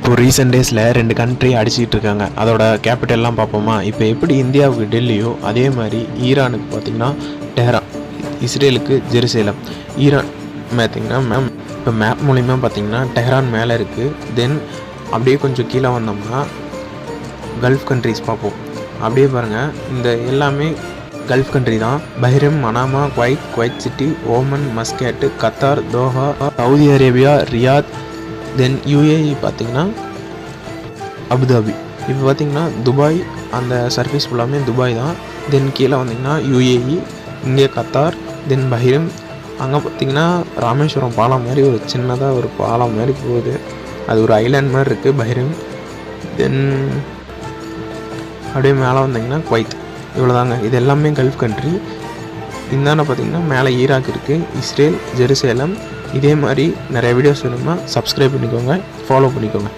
இப்போ ரீசெண்ட் டேஸில் 2 கண்ட்ரி அடிச்சிக்கிட்டு இருக்காங்க. அதோட கேபிட்டல்லாம் பார்ப்போமா? இப்போ எப்படி இந்தியாவுக்கு டெல்லியோ அதே மாதிரி ஈரானுக்கு பார்த்திங்கன்னா டெஹரான், இஸ்ரேலுக்கு ஜெருசலேம். ஈரான் பார்த்திங்கன்னா இப்போ மேப் மூலிமா பார்த்திங்கன்னா டெஹரான் மேலே இருக்குது. தென் அப்படியே கொஞ்சம் கீழே வந்தோம்னா கல்ஃப் கண்ட்ரிஸ் பார்ப்போம். அப்படியே பாருங்கள், இந்த எல்லாமே கல்ஃப் கண்ட்ரி தான். Bahrain, Manama, Kuwait City, Oman, Muscat, Qatar, Doha, Saudi Arabia, Riyadh, தென் யூஏஇ பார்த்திங்கன்னா அபுதாபி. இப்போ பார்த்திங்கன்னா துபாய், அந்த சர்ஃபேஸ் ஃபுல்லாமே துபாய் தான். தென் கீழே வந்திங்கன்னா யூஏஇ, இங்கே கத்தார், தென் பஹ்ரைன். அங்கே பார்த்திங்கன்னா ராமேஸ்வரம் பாலம் மாதிரி ஒரு சின்னதாக ஒரு பாலம் மாதிரி போகுது. அது ஒரு ஐலாண்ட் மாதிரி இருக்குது பஹ்ரைன். தென் அப்படியே மேலே வந்திங்கன்னா குவைத். இவ்வளோதாங்க. இது எல்லாமே கல்ஃப் கண்ட்ரி. இந்தாண்ட பார்த்திங்கன்னா மேலே ஈராக் இருக்குது, இஸ்ரேல், ஜெருசலேம். இதே மாதிரி நிறைய வீடியோஸ் வேணும்னா சப்ஸ்கிரைப் பண்ணிக்கோங்க, ஃபாலோ பண்ணிக்கோங்க.